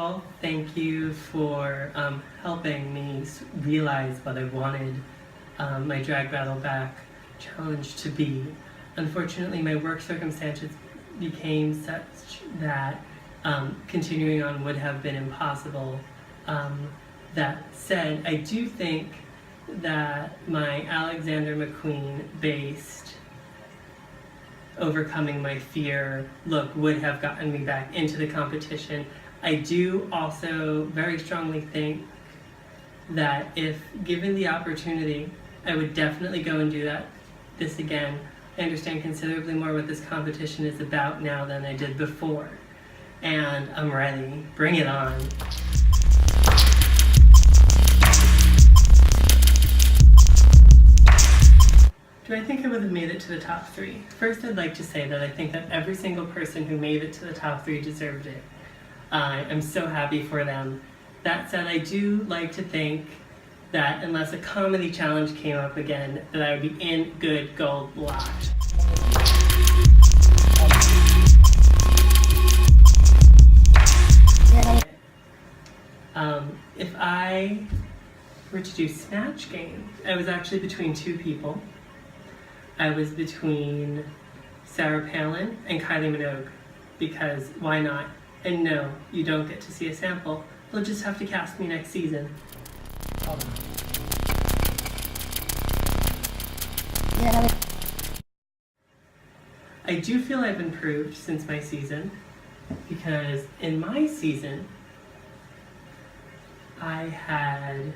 all, thank you for helping me realize what I wanted my Drag Battle Back challenge to be. Unfortunately, my work circumstances became such that continuing on would have been impossible. That said, I do think that my Alexander McQueen based overcoming my fear look would have gotten me back into the competition. I do also very strongly think that if given the opportunity, I would definitely go and do this again. I understand considerably more what this competition is about now than I did before. And I'm ready. Bring it on. Do I think I would have made it to the top 3? First, I'd like to say that I think that every single person who made it to the top 3 deserved it. I'm so happy for them. That said, I do like to think that unless a comedy challenge came up again, that I would be in good gold locked. If I were to do Snatch Game, I was actually between 2 people. I was between Sarah Palin and Kylie Minogue, because why not? And no, you don't get to see a sample. They'll just have to cast me next season. I do feel I've improved since my season, because in my season, I had,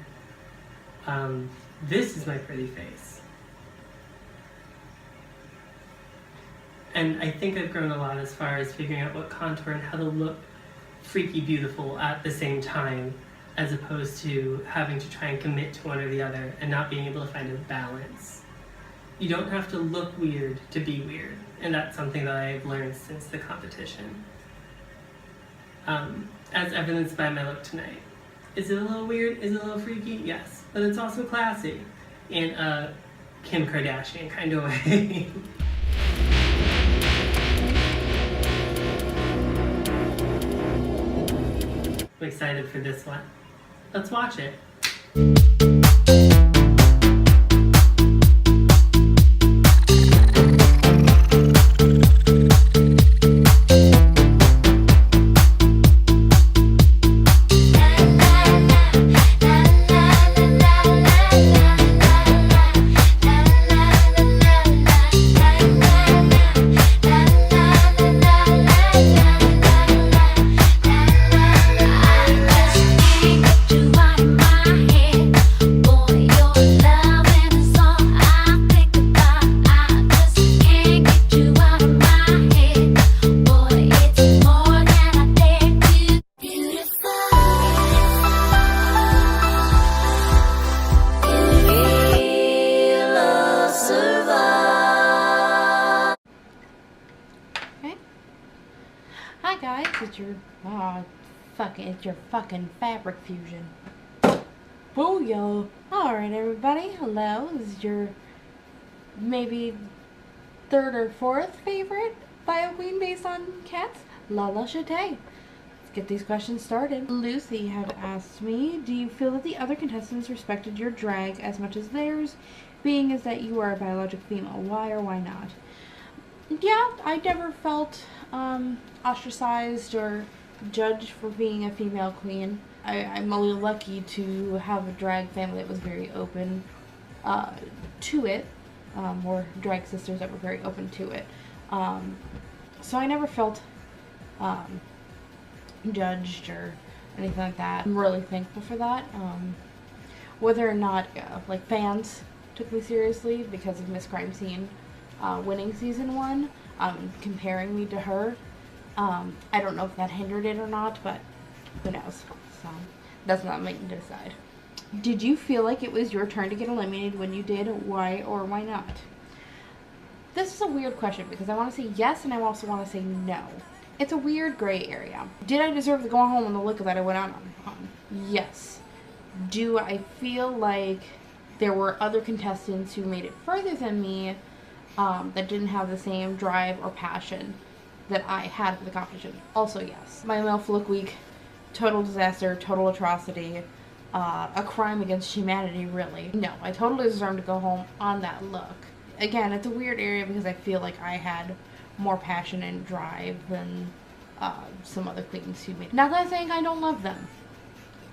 this is my pretty face. And I think I've grown a lot as far as figuring out what contour and how to look freaky beautiful at the same time, as opposed to having to try and commit to one or the other and not being able to find a balance. You don't have to look weird to be weird, and that's something that I've learned since the competition. As evidenced by my look tonight. Is it a little weird? Is it a little freaky? Yes. But it's also classy in a Kim Kardashian kind of way. I'm excited for this one. Let's watch it. Hi guys, it's your fucking fabric fusion. Booyah! Alright everybody, hello. This is your maybe 3rd or 4th favorite bio queen based on cats, Lala Chate. Let's get these questions started. Lucy had asked me, do you feel that the other contestants respected your drag as much as theirs, being as that you are a biologic female? Why or why not? Yeah, I never felt ostracized or judged for being a female queen. I'm really lucky to have a drag family that was very open to it, or drag sisters that were very open to it. So I never felt judged or anything like that. I'm really thankful for that. Whether or not like fans took me seriously because of Miss Crime Scene winning season 1, comparing me to her, I don't know if that hindered it or not, but who knows. So that's not me to decide. Did you feel like it was your turn to get eliminated when you did? Why or why not? This is a weird question because I want to say yes and I also want to say no. It's a weird gray area. Did I deserve to go home on the look that I went out on? Yes. Do I feel like there were other contestants who made it further than me that didn't have the same drive or passion that I had for the competition? Also yes. My MILF Look Week total disaster, total atrocity, a crime against humanity, really. No, I totally deserve to go home on that look. Again, it's a weird area because I feel like I had more passion and drive than some other queens who made. Not that I'm saying I don't love them.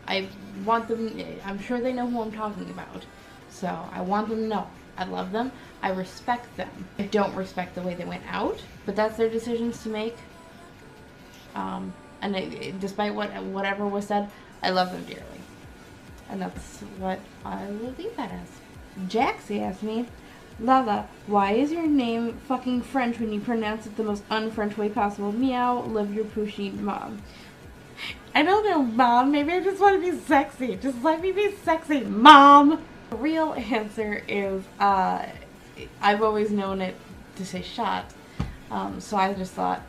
I want them, I'm sure they know who I'm talking about. So I want them to know I love them. I respect them. I don't respect the way they went out, but that's their decisions to make. Despite whatever was said, I love them dearly. And that's what I will leave that as. Jaxie asked me, Lala, why is your name fucking French when you pronounce it the most un-French way possible? Meow, love your pushy mom. I don't know, Mom. Maybe I just want to be sexy. Just let me be sexy, Mom. The real answer is, I've always known it to say shot. So I just thought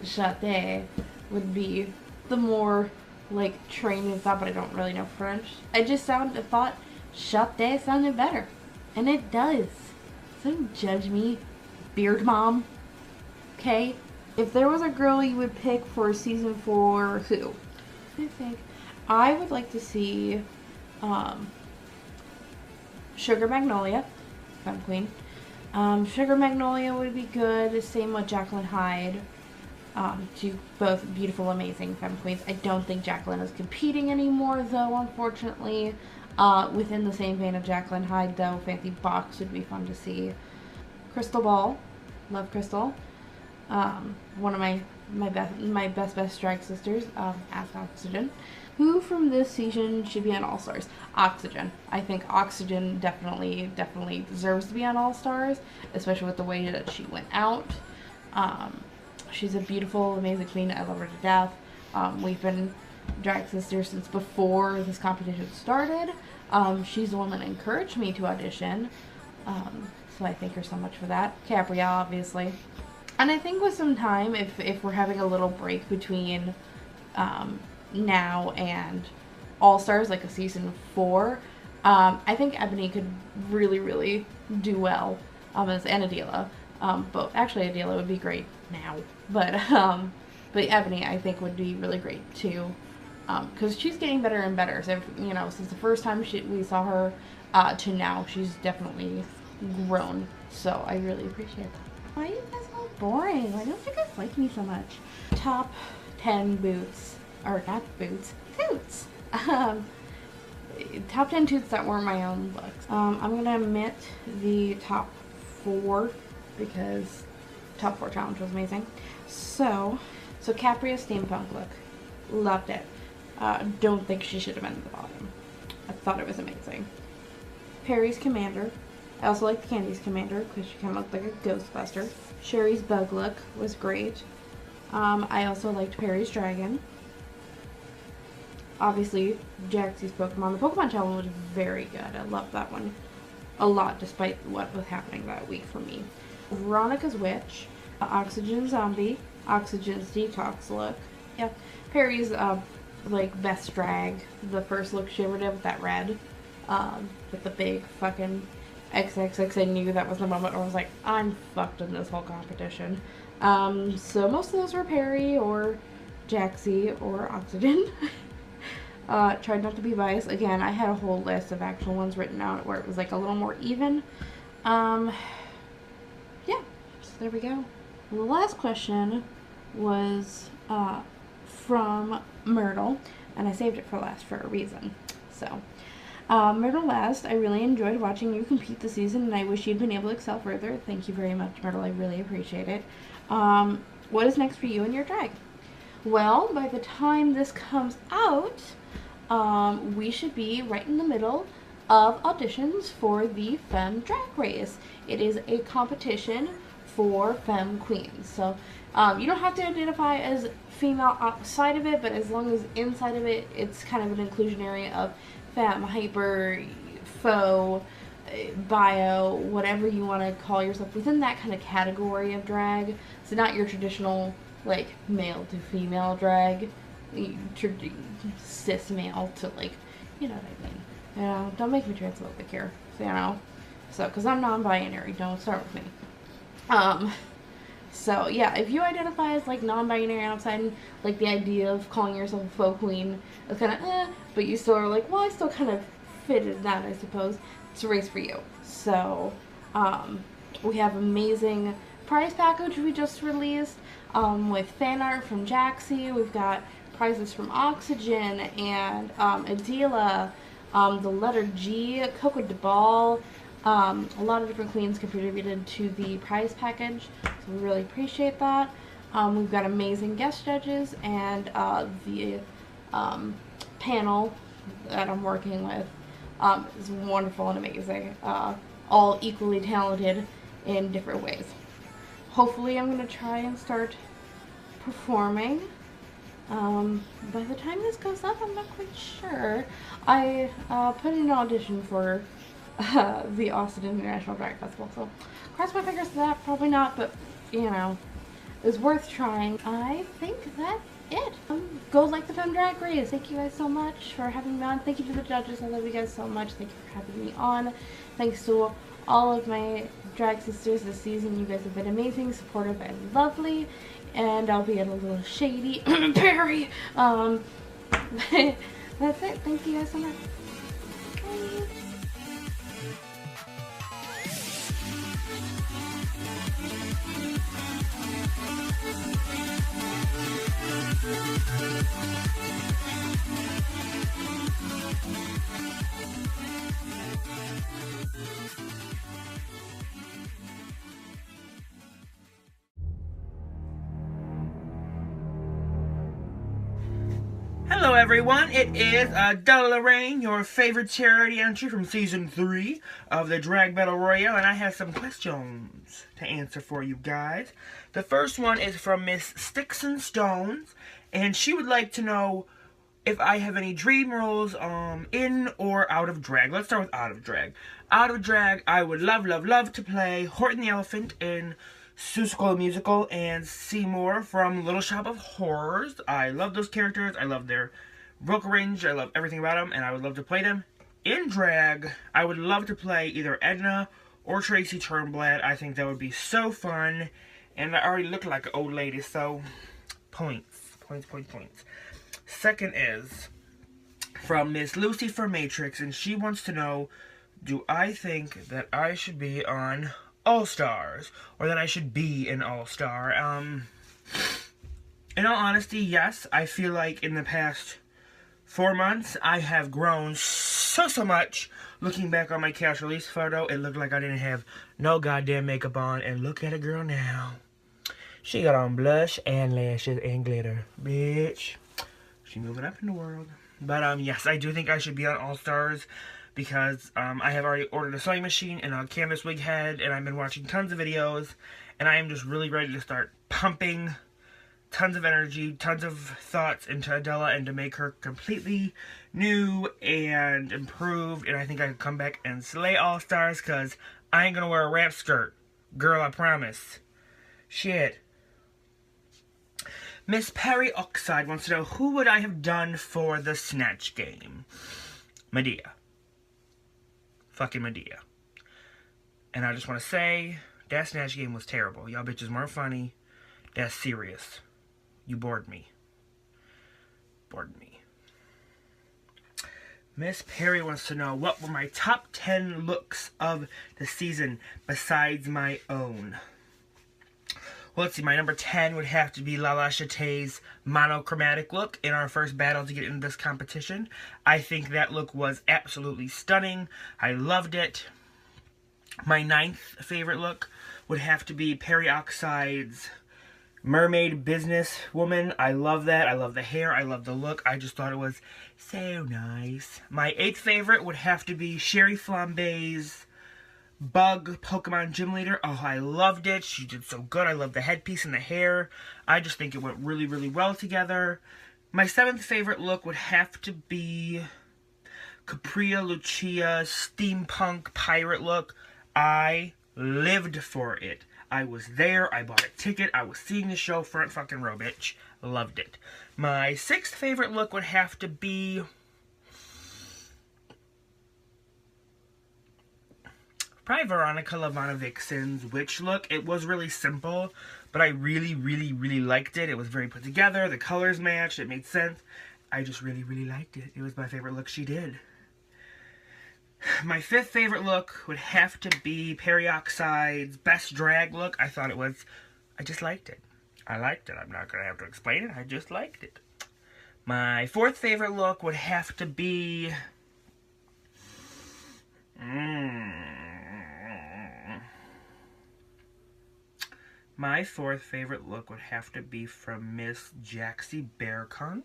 chate would be the more, like, trained and thought, but I don't really know French. I just thought chate sounded better. And it does. So don't judge me, beard mom. Okay? If there was a girl you would pick for season 4, who? I think I would like to see Sugar Magnolia, Femme Queen. Sugar Magnolia would be good. Same with Jacqueline Hyde. Two both beautiful, amazing Femme Queens. I don't think Jacqueline is competing anymore, though, unfortunately. Within the same vein of Jacqueline Hyde, though, Fancy Box would be fun to see. Crystal Ball, love Crystal. One of my best drag sisters, Ask Oxygen. Who from this season should be on All Stars? Oxygen. I think Oxygen definitely deserves to be on All Stars, especially with the way that she went out. She's a beautiful, amazing queen. I love her to death. We've been drag sisters since before this competition started. She's the one that encouraged me to audition. So I thank her so much for that. Gabrielle, obviously. And I think with some time, if we're having a little break between now and All Stars, like a season 4, I think Ebony could really do well as Adela. But actually, Adela would be great now. But Ebony, I think, would be really great too, because she's getting better and better. So since the first time we saw her to now, she's definitely grown. So I really appreciate that. Why are you guys all boring? Why don't you guys like me so much? Top 10 boots, or not boots, suits. Top 10 suits that weren't my own looks. I'm gonna omit the top 4 because top 4 challenge was amazing. So Capria's steampunk look, loved it. Don't think she should have been at the bottom. I thought it was amazing. Perry's Commander. I also liked Candy's Commander because she kind of looked like a Ghostbuster. Sherry's Bug look was great. I also liked Perry's Dragon. Obviously, Jaxie's Pokemon. The Pokemon challenge was very good. I loved that one a lot, despite what was happening that week for me. Veronica's Witch. Oxygen Zombie. Oxygen's Detox look. Yeah. Perry's, like, best drag. The first look she ever did with that red. With the big fucking XXX. I knew that was the moment where I was like, I'm fucked in this whole competition. So most of those were Perry or Jaxie or Oxygen. Tried not to be biased. Again, I had a whole list of actual ones written out where it was like a little more even. Yeah, so there we go. The last question was from Myrtle, and I saved it for last for a reason. So, Myrtle last, I really enjoyed watching you compete this season, and I wish you'd been able to excel further. Thank you very much, Myrtle. I really appreciate it. What is next for you and your drag? Well, by the time this comes out, we should be right in the middle of auditions for the Femme Drag Race. It is a competition for Femme Queens. So you don't have to identify as female outside of it, but as long as inside of it, it's kind of an inclusionary of femme, hyper, faux, bio, whatever you want to call yourself within that kind of category of drag. So not your traditional, like, male to female drag, cis male to, like, you know what I mean. You know, don't make me transphobic here, so, you know. So, because I'm non-binary, don't start with me. So yeah, if you identify as like non-binary outside and like the idea of calling yourself a faux queen is kind of but you still are like, well, I still kind of fit in that, I suppose. It's a race for you. So we have amazing prize package we just released with fan art from Jaxie. We've got prizes from Oxygen and Adela, the letter G, Coco de Ball. A lot of different queens contributed to the prize package, so we really appreciate that. We've got amazing guest judges, and the panel that I'm working with is wonderful and amazing. All equally talented in different ways. Hopefully, I'm going to try and start performing. By the time this goes up, I'm not quite sure. I put in an audition for the Austin International Drag Festival, so cross my fingers for that. Probably not, but you know, it was worth trying. I think that's it. Go like the Femme Drag Race. Thank you guys so much for having me on. Thank you to the judges. I love you guys so much. Thank you for having me on. Thanks to all of my drag sisters this season. You guys have been amazing, supportive, and lovely. And I'll be a little shady, Perry. That's it. Thank you guys so much. Bye. Hello everyone, it is Della Lorraine, your favorite charity entry from Season 3 of the Drag Battle Royale, and I have some questions to answer for you guys. The first one is from Miss Sticks and Stones, and she would like to know if I have any dream roles in or out of drag. Let's start with out of drag. Out of drag, I would love to play Horton the Elephant in Seussical the Musical and Seymour from Little Shop of Horrors. I love those characters. I love their vocal range. I love everything about them, and I would love to play them. In drag, I would love to play either Edna or Tracy Turnblad. I think that would be so fun, and I already look like an old lady, so points. Second is from Miss Lucy from Matrix, and she wants to know, do I think that I should be on All-Stars, or that I should be an All-Star? In all honesty, yes. I feel like in the past 4 months, I have grown so much. Looking back on my cast release photo, it looked like I didn't have no goddamn makeup on, and look at a girl now. She got on blush and lashes and glitter. Bitch. She moving up in the world. But, yes, I do think I should be on All-Stars, because I have already ordered a sewing machine and a canvas wig head, and I've been watching tons of videos, and I am just really ready to start pumping tons of energy, tons of thoughts into Adela, and to make her completely new and improved, and I think I can come back and slay All-Stars, because I ain't gonna wear a wrap skirt. Girl, I promise. Shit. Miss Perry Oxide wants to know, who would I have done for the Snatch Game? Medea. Fucking Medea. And I just want to say, that Snatch Game was terrible. Y'all bitches weren't funny. That's serious. You bored me. Miss Perry wants to know, what were my top 10 looks of the season besides my own? Well, let's see, my number 10 would have to be Lala Chatey's monochromatic look in our first battle to get into this competition. I think that look was absolutely stunning. I loved it. My 9th favorite look would have to be Perry Oxide's mermaid businesswoman. I love that. I love the hair. I love the look. I just thought it was so nice. My 8th favorite would have to be Sherry Flambe's Bug Pokemon Gym Leader. Oh, I loved it. She did so good. I love the headpiece and the hair. I just think it went really well together. My 7th favorite look would have to be Capria Lucia's steampunk pirate look. I lived for it. I was there. I bought a ticket. I was seeing the show front fucking row, bitch. Loved it. My 6th favorite look would have to be probably Veronica Lavana Vixen's witch look. It was really simple, but I really, really, really liked it. It was very put together. The colors matched. It made sense. I just really, really liked it. It was my favorite look she did. My fifth favorite look would have to be Perioxide's best drag look. I just liked it. I liked it. I'm not going to have to explain it. I just liked it. My fourth favorite look would have to be... My fourth favorite look would have to be from Miss Jaxie Bearcunt.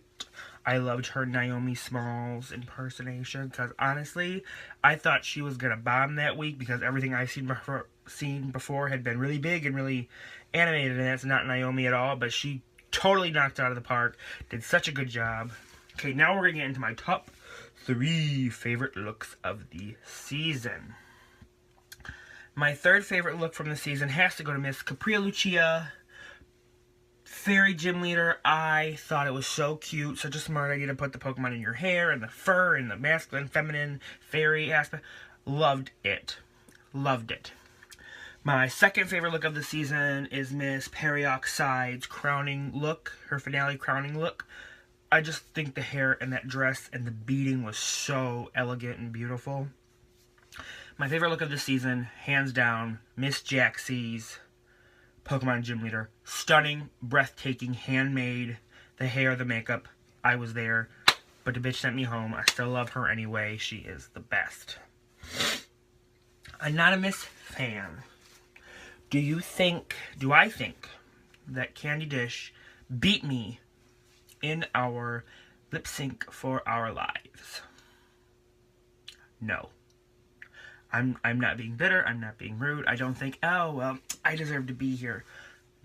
I loved her Naomi Smalls impersonation because honestly, I thought she was going to bomb that week because everything I've seen before had been really big and really animated, and that's not Naomi at all, but she totally knocked it out of the park. Did such a good job. Okay, now we're going to get into my top 3 favorite looks of the season. My third favorite look from the season has to go to Miss Capria Lucia, Fairy Gym Leader. I thought it was so cute, such a smart idea to put the Pokemon in your hair, and the fur, and the masculine, feminine, fairy aspect. Loved it. Loved it. My second favorite look of the season is Miss Perioxide's crowning look, her finale crowning look. I just think the hair and that dress and the beading was so elegant and beautiful. My favorite look of the season, hands down, Miss Jaxie's Pokemon Gym Leader. Stunning, breathtaking, handmade. The hair, the makeup, I was there. But the bitch sent me home. I still love her anyway. She is the best. Anonymous fan. Do I think that Candy Dish beat me in our lip sync for our lives? No. I'm not being bitter. I'm not being rude. I don't think, oh, well, I deserve to be here.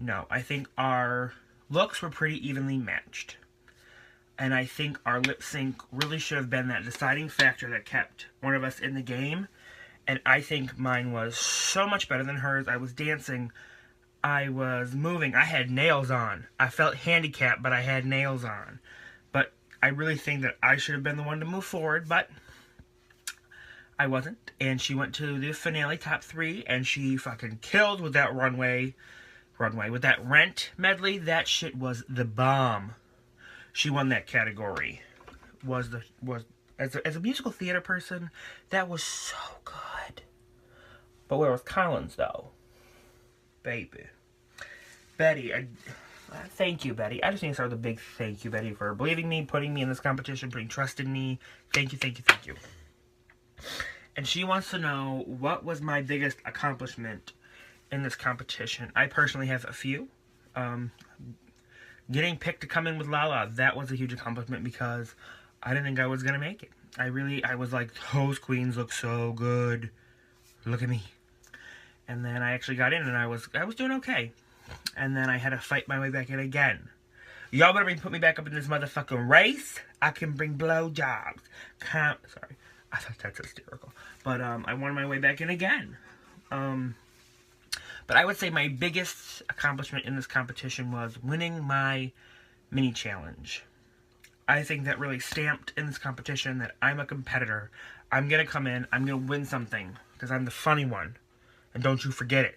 No, I think our looks were pretty evenly matched. And I think our lip sync really should have been that deciding factor that kept one of us in the game. And I think mine was so much better than hers. I was dancing. I was moving. I had nails on. I felt handicapped, but I had nails on. But I really think that I should have been the one to move forward, but I wasn't. And she went to the finale top 3, and she fucking killed with that runway, with that Rent medley. That shit was the bomb. She won that category. As a musical theater person, that was so good. But where was Collins, though? Baby. Betty, thank you, Betty. I just need to start with a big thank you, Betty, for believing me, putting me in this competition, putting trust in me. Thank you, thank you, thank you. And she wants to know, what was my biggest accomplishment in this competition? I personally have a few. Getting picked to come in with Lala, that was a huge accomplishment because I didn't think I was going to make it. I was like, those queens look so good. Look at me. And then I actually got in and I was doing okay. And then I had to fight my way back in again. Y'all better put me back up in this motherfucking race. I can bring blowjobs. Sorry. I thought that's hysterical. But I won my way back in again. But I would say my biggest accomplishment in this competition was winning my mini challenge. I think that really stamped in this competition that I'm a competitor. I'm going to come in, I'm going to win something, because I'm the funny one. And don't you forget it.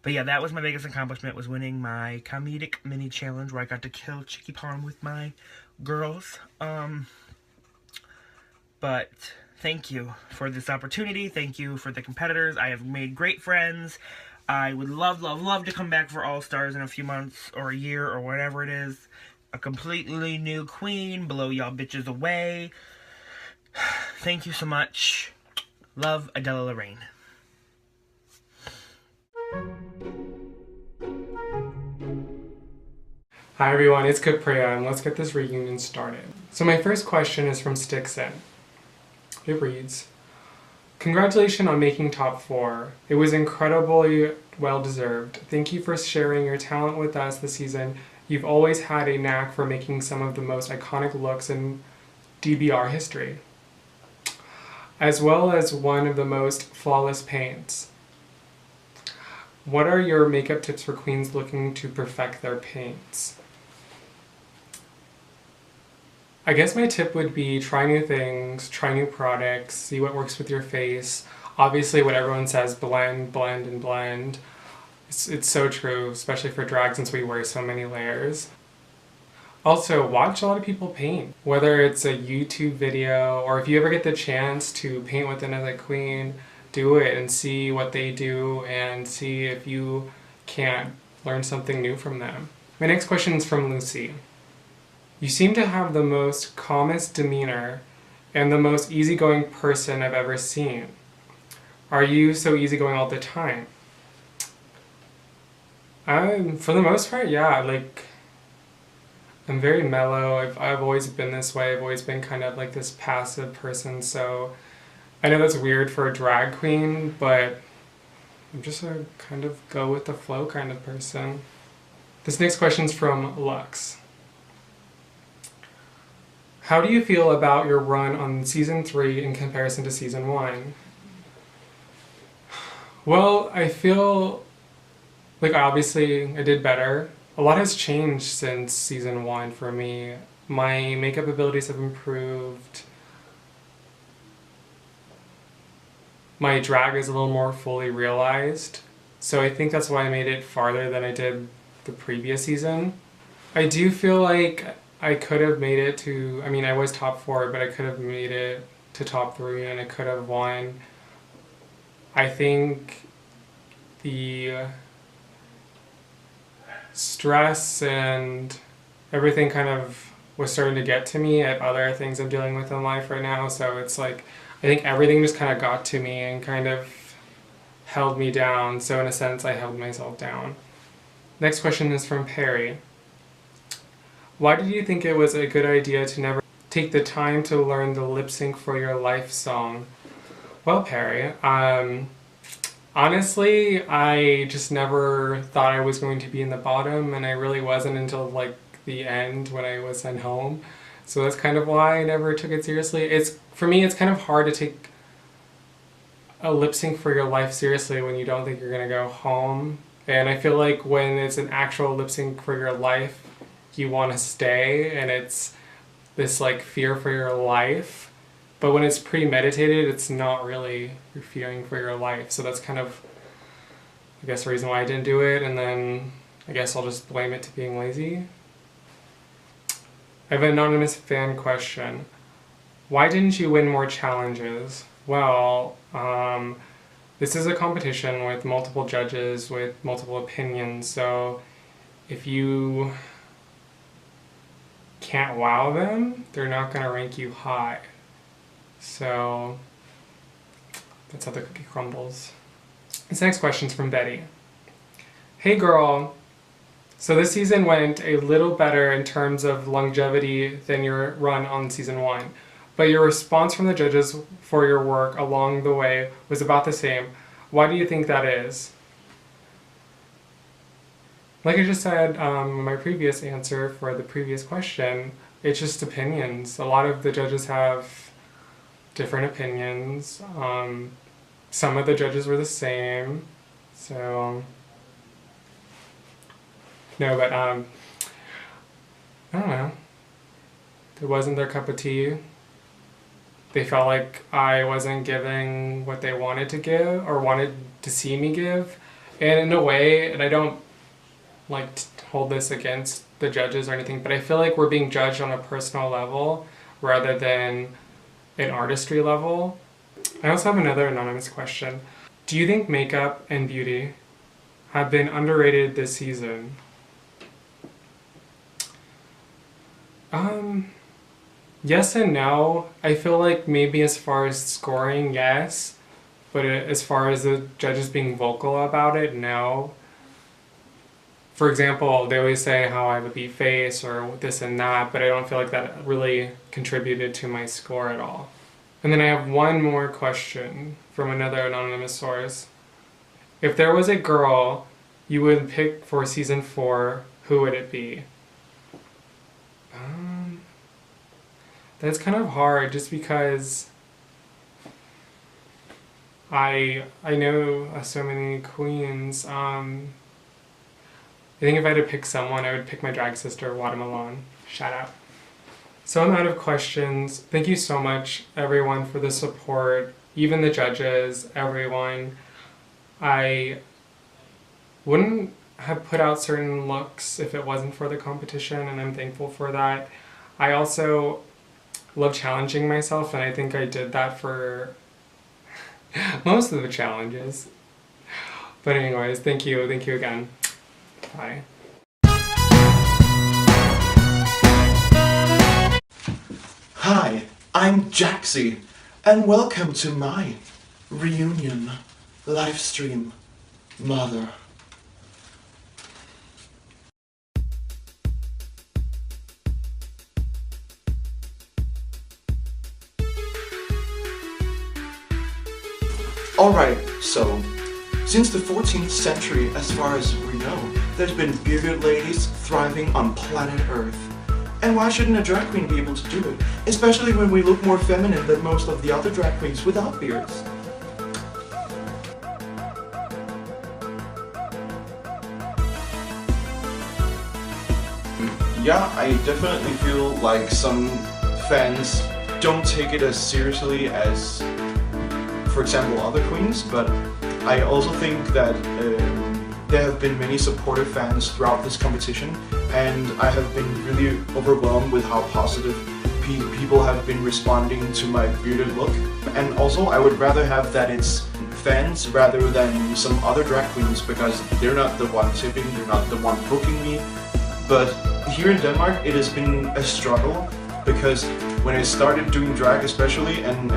But yeah, that was my biggest accomplishment, was winning my comedic mini challenge, where I got to kill Chicky Palm with my girls. But thank you for this opportunity. Thank you for the competitors. I have made great friends. I would love, love, love to come back for All-Stars in a few months or a year or whatever it is. A completely new queen. Blow y'all bitches away. Thank you so much. Love, Adela Lorraine. Hi everyone, it's Capria, and let's get this reunion started. So my first question is from Stixon. It reads, congratulations on making top 4. It was incredibly well deserved. Thank you for sharing your talent with us this season. You've always had a knack for making some of the most iconic looks in DBR history, as well as one of the most flawless paints. What are your makeup tips for queens looking to perfect their paints? I guess my tip would be try new things, try new products, see what works with your face. Obviously what everyone says, blend, blend, and blend. It's so true, especially for drag since we wear so many layers. Also, watch a lot of people paint. Whether it's a YouTube video or if you ever get the chance to paint with another queen, do it and see what they do and see if you can't learn something new from them. My next question is from Lucy. You seem to have the most calmest demeanor and the most easygoing person I've ever seen. Are you so easygoing all the time? For the most part, yeah. Like, I'm very mellow. I've always been this way. I've always been kind of like this passive person. So I know that's weird for a drag queen, but I'm just a kind of go with the flow kind of person. This next question's from Lux. How do you feel about your run on season 3 in comparison to season 1? Well, I feel like obviously I did better. A lot has changed since season 1 for me. My makeup abilities have improved. My drag is a little more fully realized. So I think that's why I made it farther than I did the previous season. I do feel like I could have made it to, I mean, I was top 4, but I could have made it to top 3 and I could have won. I think the stress and everything kind of was starting to get to me at other things I'm dealing with in life right now. So it's like, I think everything just kind of got to me and kind of held me down. So in a sense, I held myself down. Next question is from Perry. Why did you think it was a good idea to never take the time to learn the lip sync for your life song? Well, Perry, honestly, I just never thought I was going to be in the bottom, and I really wasn't until like the end when I was sent home. So that's kind of why I never took it seriously. For me, it's kind of hard to take a lip sync for your life seriously when you don't think you're gonna go home. And I feel like when it's an actual lip sync for your life, you want to stay, and it's this like fear for your life. But when it's premeditated, it's not really you're fearing for your life. So that's kind of, I guess, the reason why I didn't do it. And then I guess I'll just blame it to being lazy. I have an anonymous fan question. Why didn't you win more challenges? Well, this is a competition with multiple judges with multiple opinions. So if you can't wow them, they're not going to rank you high. So that's how the cookie crumbles. This next question's from Betty. Hey girl, so this season went a little better in terms of longevity than your run on season 1, but your response from the judges for your work along the way was about the same. Why do you think that is? Like I just said in my previous answer for the previous question, it's just opinions. A lot of the judges have different opinions. Some of the judges were the same. So, no, but I don't know. It wasn't their cup of tea. They felt like I wasn't giving what they wanted to give or wanted to see me give. And in a way, and I don't like hold this against the judges or anything, but I feel like we're being judged on a personal level rather than an artistry level. I also have another anonymous question. Do you think makeup and beauty have been underrated this season? Yes and no. I feel like maybe as far as scoring, yes, but as far as the judges being vocal about it, no. For example, they always say how I have a beat face or this and that, but I don't feel like that really contributed to my score at all. And then I have one more question from another anonymous source. If there was a girl you would pick for season 4, who would it be? That's kind of hard just because I know so many queens. I think if I had to pick someone, I would pick my drag sister, Watermelon. Shout out. So I'm out of questions. Thank you so much, everyone, for the support. Even the judges, everyone. I wouldn't have put out certain looks if it wasn't for the competition, and I'm thankful for that. I also love challenging myself, and I think I did that for most of the challenges. But anyways, thank you again. Bye. Hi, I'm Jaxie, and welcome to my reunion live stream, Mother. Alright, so, since the 14th century, as far as we know, there's been bearded ladies thriving on planet Earth. And why shouldn't a drag queen be able to do it? Especially when we look more feminine than most of the other drag queens without beards. Yeah, I definitely feel like some fans don't take it as seriously as, for example, other queens, but I also think that there have been many supportive fans throughout this competition, and I have been really overwhelmed with how positive people have been responding to my bearded look. And also, I would rather have that it's fans rather than some other drag queens, because they're not the one tipping, they're not the one booking me. But here in Denmark, it has been a struggle, because when I started doing drag especially, and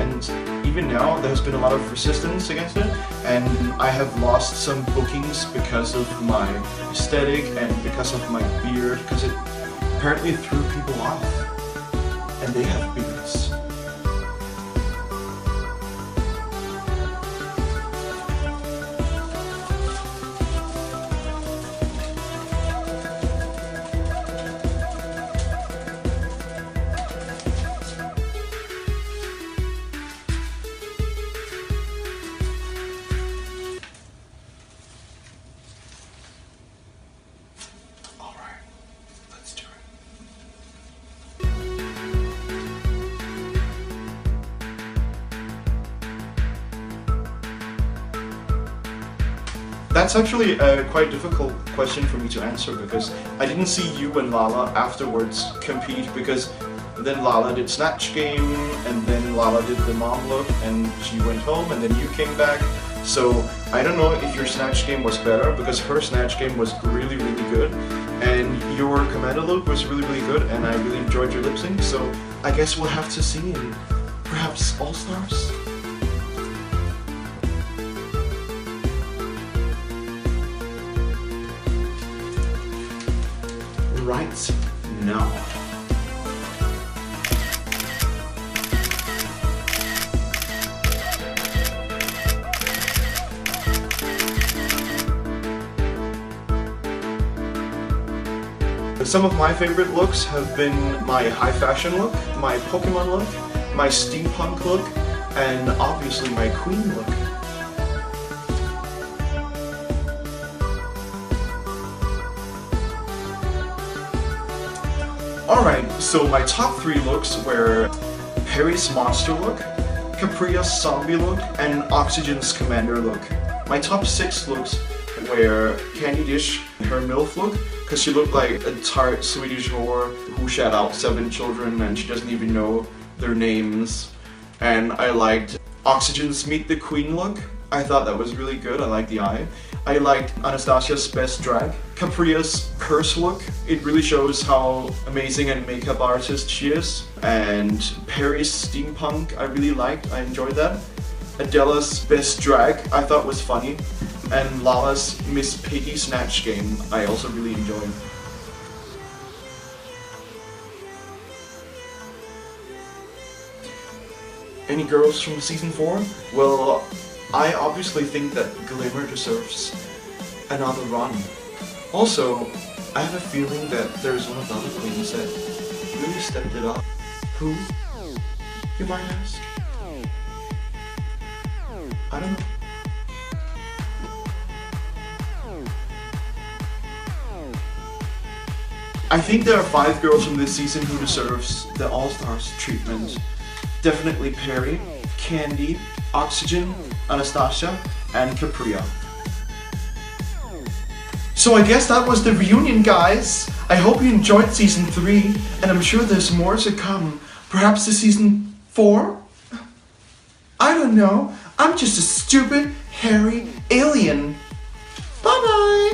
even now, there's been a lot of resistance against it, and I have lost some bookings because of my aesthetic and because of my beard, because it apparently threw people off, and they have beards. That's actually a quite difficult question for me to answer, because I didn't see you and Lala afterwards compete, because then Lala did Snatch Game, and then Lala did the mom look, and she went home, and then you came back. So I don't know if your Snatch Game was better, because her Snatch Game was really, really good, and your Commander look was really, really good, and I really enjoyed your lip sync. So I guess we'll have to see in perhaps All Stars. Right now. Some of my favorite looks have been my high fashion look, my Pokemon look, my steampunk look, and obviously my queen look. Alright, so my top 3 looks were Perry's monster look, Capria's zombie look, and Oxygen's commander look. My top 6 looks were Candy Dish, her MILF look, because she looked like a tart Swedish whore who shat out 7 children and she doesn't even know their names. And I liked Oxygen's Meet the Queen look. I thought that was really good, I liked the eye. I liked Anastasia's best drag. Capria's curse look. It really shows how amazing a makeup artist she is. And Perry's steampunk I really liked, I enjoyed that. Adela's best drag I thought was funny. And Lala's Miss Piggy Snatch Game I also really enjoyed. Any girls from season 4? Well, I obviously think that Glimmer deserves another run. Also, I have a feeling that there's one of the other queens that really stepped it up. Who? You might ask. I don't know. I think there are 5 girls from this season who deserves the All-Stars treatment. Definitely Perry, Candy, Oxygen, Anastasia, and Capria. So I guess that was the reunion, guys. I hope you enjoyed season 3, and I'm sure there's more to come. Perhaps the season 4? I don't know. I'm just a stupid, hairy alien. Bye-bye.